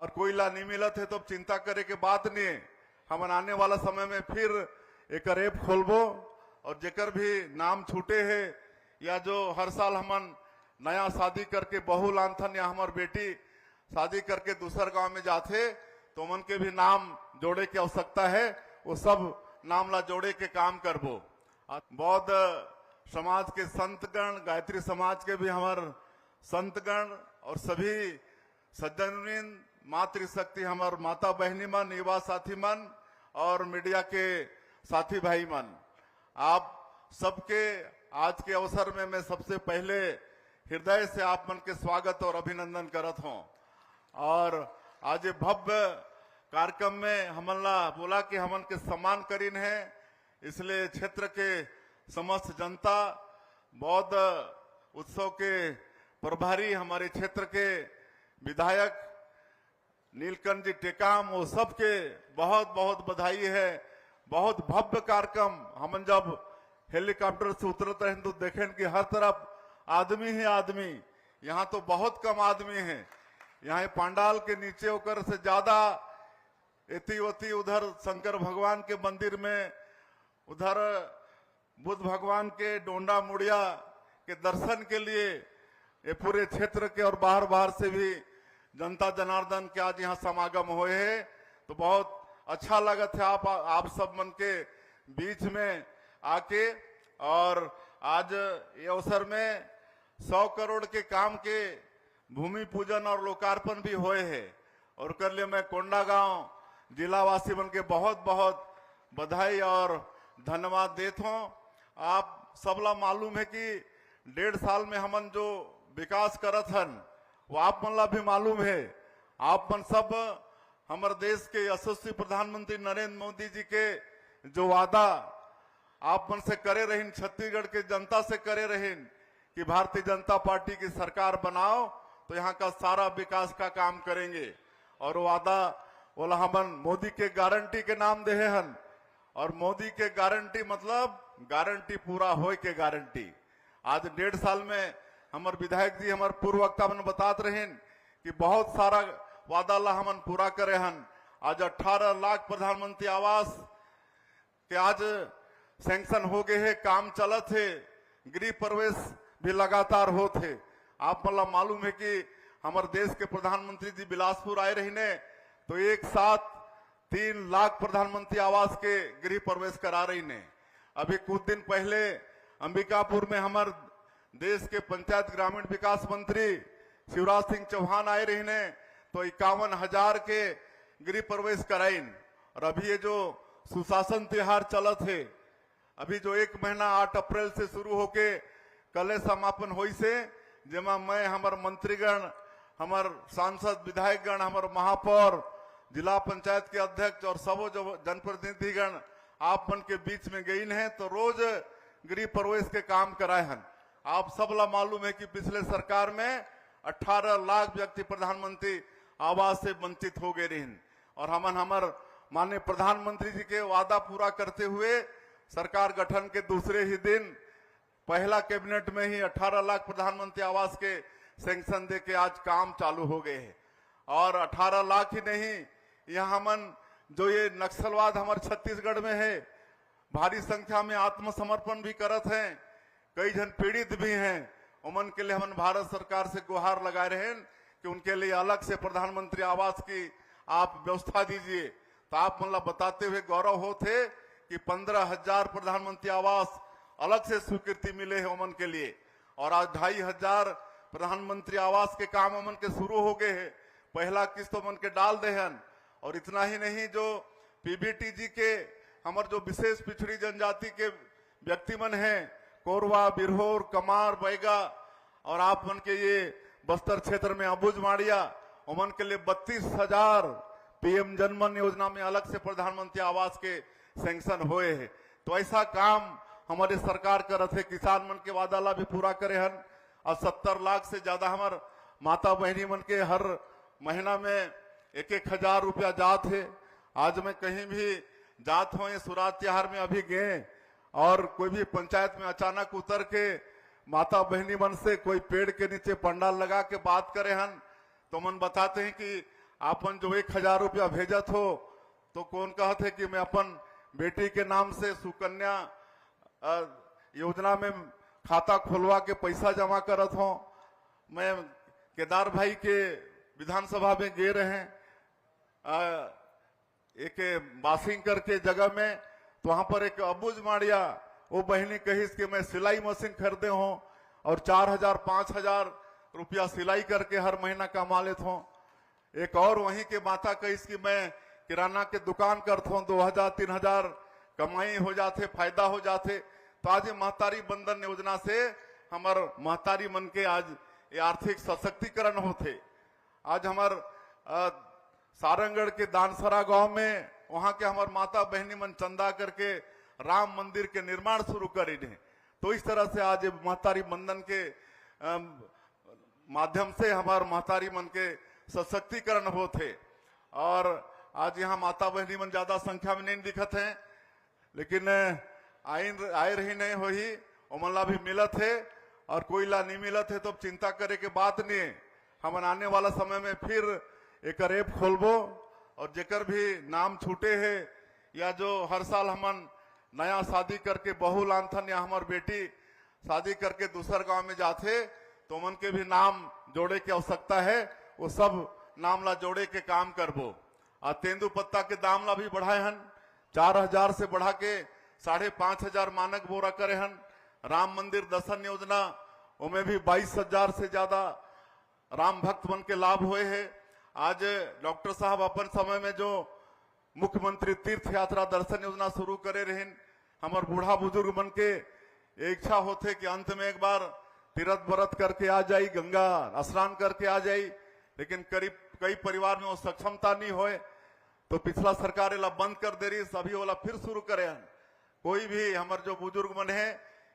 और कोयला नहीं मिला थे तो चिंता करे के बात नहीं है। हमन आने वाला समय में फिर एक ऐप खोलबो और जेकर भी नाम छूटे है या जो हर साल हमन नया शादी करके बहू लानथन या हमार बेटी शादी करके दूसर गांव में जाते तो मन के भी नाम जोड़े की आवश्यकता है, वो सब नाम ला जोड़े के काम करबो। बौद्ध समाज के संतगण, गायत्री समाज के भी हमार संतगण और सभी सज्जन मातृशक्ति हमार माता बहनी मन, युवा साथी मन और मीडिया के साथी भाई मन, आप सबके आज के अवसर में मैं सबसे पहले हृदय से आप मन के स्वागत और अभिनंदन करत हूं। और आज भव्य कार्यक्रम में हमन ला बोला कि हमन के सम्मान करीन है, इसलिए क्षेत्र के समस्त जनता, बौद्ध उत्सव के प्रभारी, हमारे क्षेत्र के विधायक नीलकंठ जी टेकाम, वो सबके बहुत बहुत बधाई है। बहुत भव्य कार्यक्रम। हमन जब हेलीकॉप्टर से उतरते हैं तो देखें कि हर तरफ आदमी ही आदमी, यहाँ तो बहुत कम आदमी है। यहाँ पंडाल के नीचे होकर से ज्यादा एती उधर शंकर भगवान के मंदिर में, उधर बुद्ध भगवान के डोंडा मुड़िया के दर्शन के लिए ये पूरे क्षेत्र के और बाहर से भी जनता जनार्दन के आज यहाँ समागम हुए हैं। तो बहुत अच्छा लगा था आप सब मन के बीच में आके। और आज ये अवसर में 100 करोड़ के काम के भूमि पूजन और लोकार्पण भी हुए हैं और कर लिए मैं कोंडागांव जिलावासी मन के बहुत बहुत बधाई और धन्यवाद देता हूँ। आप सबला मालूम है कि 1.5 साल में हमन जो विकास करत हन वो आप मन ला भी मालूम है। आप मन सब हमारे देश के यशस्वी प्रधानमंत्री नरेंद्र मोदी जी के जो वादा आप मन से करे रहें, छत्तीसगढ़ के जनता से करे रहें कि भारतीय जनता पार्टी की सरकार बनाओ तो यहाँ का सारा विकास का काम करेंगे। और वादा बोला हमन मोदी के गारंटी के नाम दे हन, और मोदी के गारंटी मतलब गारंटी पूरा होए के गारंटी। आज 1.5 साल में हमारे विधायक जी, हमारे पूर्व वक्ता मन बतात रहे कि बहुत सारा वादा ला हमन पूरा करे हन। आज 18 लाख प्रधानमंत्री आवास के आज सैंक्शन हो गए है, काम चलत है, गृह प्रवेश भी लगातार होते। आप मतलब मालूम है कि हमारे देश के प्रधानमंत्री जी बिलासपुर आए रही तो एक साथ 3 लाख प्रधानमंत्री आवास के गृह प्रवेश करा रही ने। अभी कुछ दिन पहले अंबिकापुर में हमारे देश के पंचायत ग्रामीण विकास मंत्री शिवराज सिंह चौहान आए रही ने तो 51,000 के गृह प्रवेश कराइन। और अभी ये जो सुशासन त्योहार चलत है, अभी जो 1 महीना 8 अप्रैल से शुरू होके कल समापन हुई से, जेमा मैं हमारे मंत्रीगण, हमारे सांसद विधायकगण, हमारे महापौर, जिला पंचायत के अध्यक्ष और सब जो जनप्रतिनिधिगण आप मन के बीच में गई हैं तो रोज गृह प्रवेश के काम कराए हैं। आप सबला मालूम है कि पिछले सरकार में 18 लाख व्यक्ति प्रधानमंत्री आवास से वंचित हो गए रहे और हमन हमार माननीय प्रधानमंत्री जी के वादा पूरा करते हुए सरकार गठन के दूसरे ही दिन पहला कैबिनेट में ही 18 लाख प्रधानमंत्री आवास के सैंक्शन दे के आज काम चालू हो गए हैं। और 18 लाख ही नहीं, यहाँ हमन जो ये नक्सलवाद हमारे छत्तीसगढ़ में है, भारी संख्या में आत्मसमर्पण भी करत हैं, कई जन पीड़ित भी हैं। उमन के लिए हम भारत सरकार से गुहार लगाए रहे कि उनके लिए अलग से प्रधानमंत्री आवास की आप व्यवस्था दीजिए। तो आप मतलब बताते हुए गौरव होते कि 15,000 प्रधानमंत्री आवास अलग से स्वीकृति मिले है उमन के लिए। और आज 2,500 प्रधानमंत्री आवास के काम उमन के शुरू हो गए हैं, पहला किस्त उमन के डाल दे हन। और इतना ही नहीं, जो पीबीटी जी के हमारे जो विशेष पिछड़ी जनजाति के व्यक्ति मन हैं, कोरवा, बिरहोर, कमार, बैगा और आप मन के ये बस्तर क्षेत्र में अबुझ माड़िया, उमन के लिए 32,000 पीएम जनमन योजना में अलग से प्रधानमंत्री आवास के सैंक्शन हुए हैं। तो ऐसा काम हमारे सरकार करत है। किसान मन के वादा ला भी पूरा करे हन और 70 लाख से ज्यादा हमार माता बहनी मन के हर महीना में 1,000 रुपया जात है। आज मैं कहीं भी जात हो, सुरात त्योहार में अभी गए और कोई भी पंचायत में अचानक उतर के माता बहनी मन से कोई पेड़ के नीचे पंडाल लगा के बात करे हन तो मन बताते हैं कि आपन जो 1000 रुपया भेजत हो तो कौन कहत है कि मैं अपन बेटी के नाम से सुकन्या योजना में खाता खुलवा के पैसा जमा करत हो। मैं केदार भाई के विधानसभा में गए रहे एक बासिंग करके जगह में, तो वहां पर एक अबूज माड़िया वो बहनी कही कि मैं सिलाई मशीन खरीदे हूं और 4000 5000 रुपया सिलाई करके हर महीना कमा लेता हूं। एक और वहीं के माता कही कि मैं किराना के दुकान करता हूं, 2000 3000 कमाई हो जाते, फायदा हो जाते। तो आज ये महतारी बंधन योजना से हमार महतारी मन के आज ये आर्थिक सशक्तिकरण होते। आज हमार सारंगढ़ के दानसरा गांव में वहां के हमार माता बहनी मन चंदा करके राम मंदिर के निर्माण शुरू करे। तो इस तरह से आज महतारी बंधन के माध्यम से हमार महतारी मन के सशक्तिकरण होते। और आज यहाँ माता बहनी मन ज्यादा संख्या में नहीं दिखत हैं, लेकिन आए रही नहीं हो ही ओमनला भी मिलत है और कोई ला नहीं मिलत है तो चिंता करे के बात नहीं है। हम आने वाला समय में फिर एक ऐप खोलबो और जेकर भी नाम छूटे है या जो हर साल हमन नया शादी करके बहू लानथन या हमार बेटी शादी करके दूसर गांव में जाते तो मन के भी नाम जोड़े की आवश्यकता है, वो सब नाम ला जोड़े के काम करबो। और तेंदु पत्ता के दाम ला भी बढ़ाए हन, 4000 से बढ़ा के 5500 मानक बोरा करे हन। राम मंदिर दर्शन योजना उनमें भी 22000 से ज्यादा राम भक्त मन के लाभ हुए हैं। आज डॉक्टर साहब अपन समय में जो मुख्यमंत्री तीर्थ यात्रा दर्शन योजना शुरू करे रहे, हमारे बूढ़ा बुजुर्ग मन के इच्छा होते कि अंत में एक बार तीर्थ व्रत करके आ जाई, गंगा स्नान करके आ जाई, लेकिन करीब कई परिवार में वो सक्षमता नहीं होए तो पिछला सरकार इला बंद कर दे रही, सभी वाला फिर शुरू करे हन। कोई भी हमारे जो बुजुर्ग मन है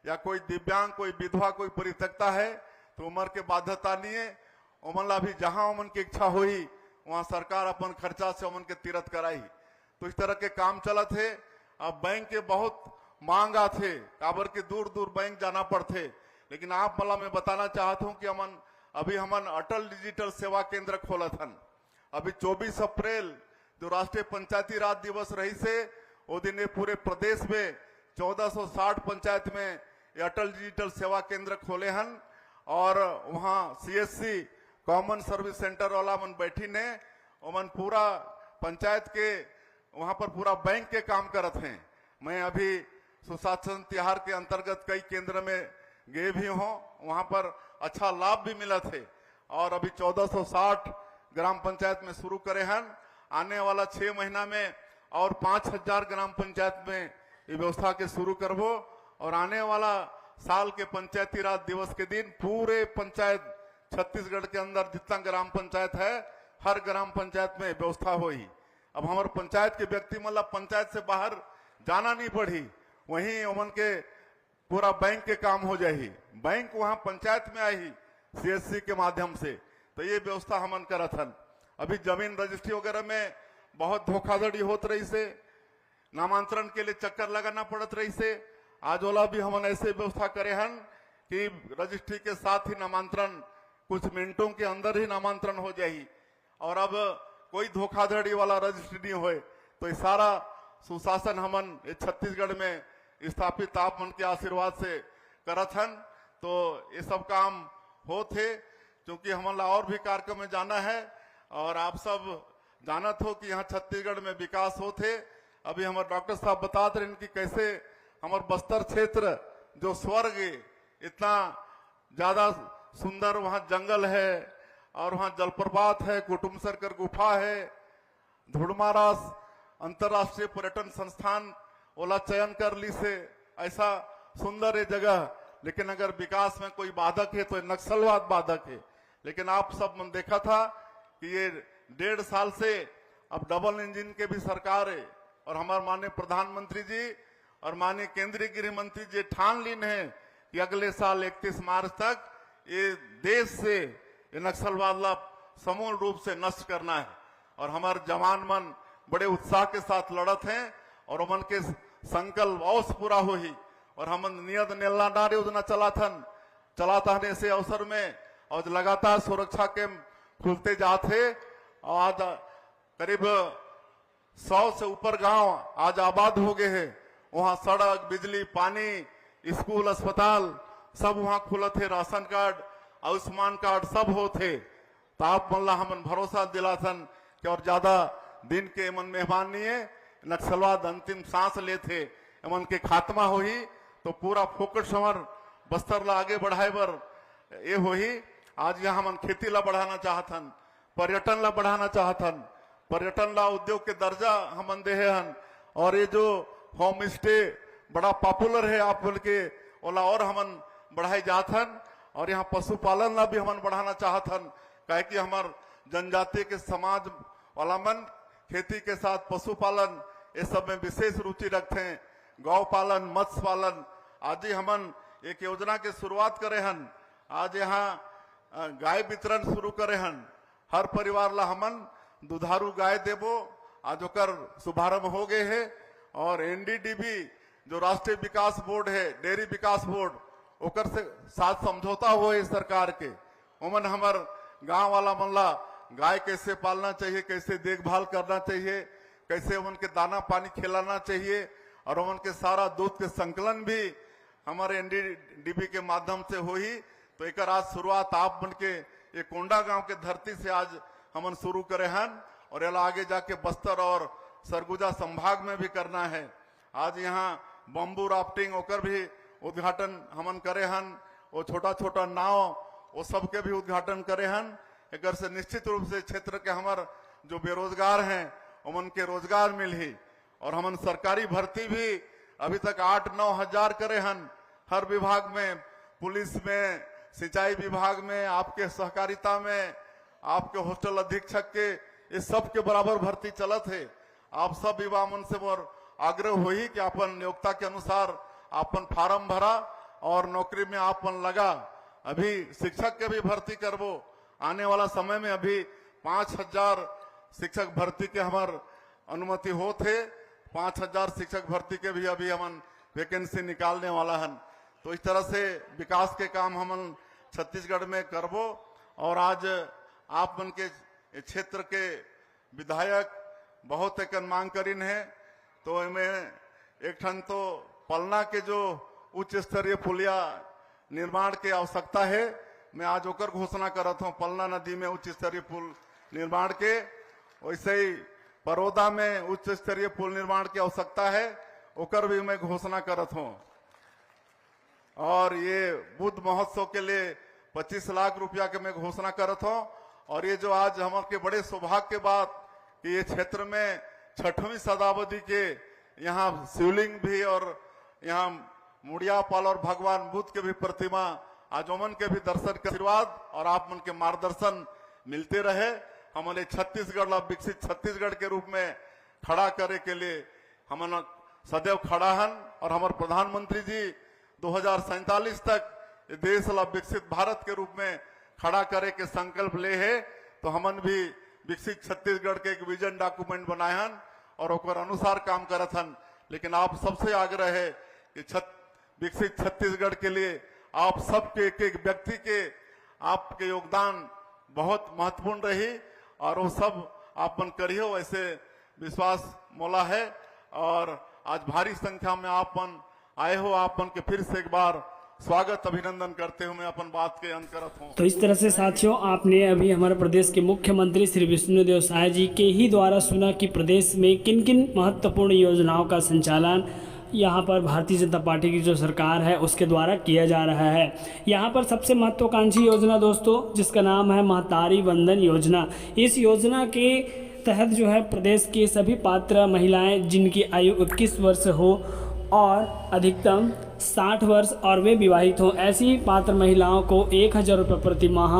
या कोई दिव्यांग, कोई विधवा, कोई परित्यक्ता है तो उम्र के बाध्यता नहीं है, उमन भी जहां उमन की इच्छा हुई वहां सरकार अपन खर्चा से उमन के तीर्थ कराई। तो इस तरह के काम चलत है। अब बैंक के बहुत मांग आथे, काबर के दूर दूर बैंक जाना पड़ते, लेकिन आप मला मैं बताना चाहता हूं कि अभी हमन अटल डिजिटल सेवा केंद्र खोलत हन। अभी 24 अप्रैल जो राष्ट्रीय पंचायती राज दिवस रही से वो दिन पूरे प्रदेश में 1460 पंचायत में ये अटल डिजिटल सेवा केंद्र खोले हन। और वहां CSC कॉमन सर्विस सेंटर वाला मन बैठी ने ओमन पूरा पंचायत के वहां पर पूरा बैंक के काम करत हैं। मैं अभी सुशासन तिहार के अंतर्गत कई केंद्र में गए भी हूं, वहां पर अच्छा लाभ भी मिला थे। और अभी 1460 ग्राम पंचायत में शुरू करे हन। आने वाला 6 महीना में और 5000 ग्राम पंचायत में ये व्यवस्था के शुरू करबो। और आने वाला साल के पंचायती राज दिवस के दिन पूरे पंचायत छत्तीसगढ़ के अंदर जितना ग्राम पंचायत है हर ग्राम पंचायत में व्यवस्था होई। अब हमारे पंचायत के व्यक्ति मतलब पंचायत से बाहर जाना नहीं पड़ी, वहीं उमन के पूरा बैंक के काम हो जाही, बैंक वहां पंचायत में आई CSC के माध्यम से। तो ये व्यवस्था हमन करत हन। अभी जमीन रजिस्ट्री वगैरह में बहुत धोखाधड़ी होत रही से, नामांतरण के लिए चक्कर लगाना पड़त रही से। आज वाला भी हमन ऐसे व्यवस्था करे हन कि रजिस्ट्री के साथ ही नामांतरण कुछ मिनटों के अंदर ही नामांतरण हो जाही। और अब कोई धोखाधड़ी वाला रजिस्ट्री नहीं होए। तो ये सारा सुशासन हमन छत्तीसगढ़ में स्थापित आप मन के आशीर्वाद से करत हन। तो ये सब काम होते, क्योंकि हमला और भी कार्यक्रम में जाना है और आप सब जानत हो कि यहाँ छत्तीसगढ़ में विकास होते। अभी हमारे डॉक्टर साहब बताते रहे कि कैसे हमारे बस्तर क्षेत्र जो स्वर्ग इतना ज्यादा सुंदर, वहां जंगल है और वहां जलप्रपात है, कुटुम्ब सर्कर गुफा है, धुड़मारास अंतर्राष्ट्रीय पर्यटन संस्थान ओला चयन कर ली से, ऐसा सुंदर ये जगह। लेकिन अगर विकास में कोई बाधक है तो नक्सलवाद बाधक है। लेकिन आप सब मन देखा था कि ये 1.5 साल से अब डबल इंजन के भी सरकार है और हमारे माननीय प्रधानमंत्री जी और माननीय केंद्रीय गृह मंत्री जी ठान लीन है कि अगले साल 31 मार्च तक ये देश से ये नक्सलवाद समूल रूप से नष्ट करना है। और हमारे जवान मन बड़े उत्साह के साथ लड़त हैं और उमन के संकल्प अवश्य पूरा हो ही। और हम नियत नेलनार योजना चलाता है ऐसे अवसर में और लगातार सुरक्षा के खुलते जाते और आज करीब 100 से ऊपर गांव आज आबाद हो गए हैं। वहां सड़क, बिजली, पानी, स्कूल, अस्पताल सब वहां खुले थे। राशन कार्ड, आयुष्मान कार्ड सब होते। तो आप मल्ला हमन भरोसा दिलाथन कि और ज्यादा दिन के एमन मेहमान नहीं है, नक्सलवाद अंतिम सांस लेते एमन के खात्मा होही तो पूरा फोकस हमर बस्तर ला आगे बढ़ाए बर ये होही। आज यहाँ हमन खेती ला बढ़ाना चाहतन, पर्यटन ला बढ़ाना चाहतन, पर्यटन ला उद्योग के दर्जा हमन देहे हन। और ये जो होम स्टे बड़ा पॉपुलर है आप बोल के ओला और हमन बढ़ाई जाथन। और यहाँ पशुपालन ला भी हमन बढ़ाना चाहतन, काहे कि हमार जनजाति के समाज वाला मन खेती के साथ पशुपालन ये सब में विशेष रुचि रखते हैं। गौ पालन, मत्स्य पालन। आज ही हमन एक योजना के शुरुआत करे हन। आज यहाँ गाय वितरण शुरू करे हन। हर परिवार ला हमन दुधारू गाय देबो। आज ओकर शुभारंभ हो गए है। और एनडीडीबी जो राष्ट्रीय विकास बोर्ड है, डेयरी विकास बोर्ड, ओकर से साथ समझौता हुआ है सरकार के। उमन हमर गांव वाला मनला गाय कैसे पालना चाहिए, कैसे देखभाल करना चाहिए, कैसे उनके दाना पानी खिलाना चाहिए, और उनके सारा दूध के संकलन भी हमारे एनडीडीबी के माध्यम से हुई। तो एक आज शुरुआत आप मन के ये कोंडा गांव के धरती से आज हमन शुरू करे हन। और ये आगे जाके बस्तर और सरगुजा संभाग में भी करना है। आज यहाँ बम्बू राफ्टिंग ओकर भी उद्घाटन हमन करे हन। वो छोटा छोटा नाव वो सब के भी उद्घाटन करे हन। एक से निश्चित रूप से क्षेत्र के हमार जो बेरोजगार हैं उमन के रोजगार मिली। और हमन सरकारी भर्ती भी अभी तक 8-9 हजार करे हन। हर विभाग में, पुलिस में, सिंचाई विभाग में, आपके सहकारिता में, आपके हॉस्टल अधीक्षक के, इस सब के बराबर भर्ती चलत है। आप सब युवा मन से मोर आग्रह हुई कि अपन नियोक्ता के अनुसार अपन फार्म भरा और नौकरी में आपन लगा। अभी शिक्षक के भी भर्ती करबो। आने वाला समय में अभी 5000 शिक्षक भर्ती के हमार अनुमति होते। 5000 शिक्षक भर्ती के भी अभी हमन वैकेंसी निकालने वाला हन। तो इस तरह से विकास के काम हमन छत्तीसगढ़ में करबो। और आज आप मन के क्षेत्र के विधायक बहुत एक मांग करीन है। तो इनमें एक ठन तो पलना के जो उच्च स्तरीय पुलिया निर्माण की आवश्यकता है, मैं आज ओकर घोषणा करत हूँ। पलना नदी में उच्च स्तरीय पुल निर्माण के, वैसे ही बड़ौदा में उच्च स्तरीय पुल निर्माण की आवश्यकता है, ओकर भी मैं घोषणा करत हूँ। और ये बुद्ध महोत्सव के लिए 25 लाख रुपया के मैं घोषणा करत हूँ। और ये जो आज हमारे बड़े सौभाग्य के बात कि ये क्षेत्र में 6वीं शताब्दी के यहाँ शिवलिंग भी और यहाँ मुड़िया पाल और भगवान बुद्ध के भी प्रतिमा आज ओमन के भी दर्शन का आशीर्वाद और आप मन के मार्गदर्शन मिलते रहे। हमारे छत्तीसगढ़ ला विकसित छत्तीसगढ़ के रूप में खड़ा करे के लिए हमन सदैव खड़ा हन। और हमारे प्रधानमंत्री जी 2047 तक देश ला विकसित भारत के रूप में खड़ा करे के संकल्प ले है। तो हमन भी विकसित छत्तीसगढ़ के एक विजन डॉक्यूमेंट बनाए हन और ओकर अनुसार काम करत हन। लेकिन आप सबसे आग्रह है कि विकसित छत्तीसगढ़ के लिए आप सबके एक व्यक्ति के आपके योगदान बहुत महत्वपूर्ण रही। और वो सब आपन करियो ऐसे विश्वास मोला है। और आज भारी संख्या में आपन आए हो, आपन के फिर से एक बार स्वागत अभिनंदन करते हुए मैं अपन बात के अंत करत हूँ। तो इस तरह से साथियों, आपने अभी हमारे प्रदेश के मुख्यमंत्री श्री विष्णुदेव साय जी के ही द्वारा सुना कि प्रदेश में किन किन महत्वपूर्ण योजनाओं का संचालन यहाँ पर भारतीय जनता पार्टी की जो सरकार है उसके द्वारा किया जा रहा है। यहाँ पर सबसे महत्वाकांक्षी योजना दोस्तों जिसका नाम है महतारी वंदन योजना। इस योजना के तहत जो है प्रदेश की सभी पात्र महिलाएं जिनकी आयु 21 वर्ष हो और अधिकतम 60 वर्ष और वे विवाहित हों, ऐसी पात्र महिलाओं को 1000 रुपये प्रति माह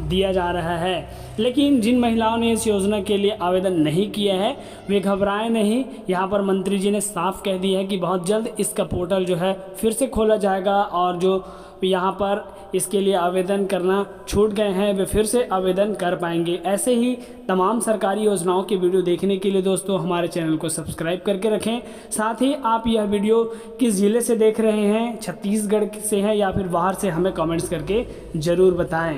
दिया जा रहा है। लेकिन जिन महिलाओं ने इस योजना के लिए आवेदन नहीं किया है वे घबराएं नहीं। यहाँ पर मंत्री जी ने साफ कह दिया है कि बहुत जल्द इसका पोर्टल जो है फिर से खोला जाएगा और जो यहाँ पर इसके लिए आवेदन करना छूट गए हैं वे फिर से आवेदन कर पाएंगे। ऐसे ही तमाम सरकारी योजनाओं की वीडियो देखने के लिए दोस्तों हमारे चैनल को सब्सक्राइब करके रखें। साथ ही आप यह वीडियो किस ज़िले से देख रहे हैं, छत्तीसगढ़ से हैं या फिर बाहर से, हमें कमेंट्स करके ज़रूर बताएं।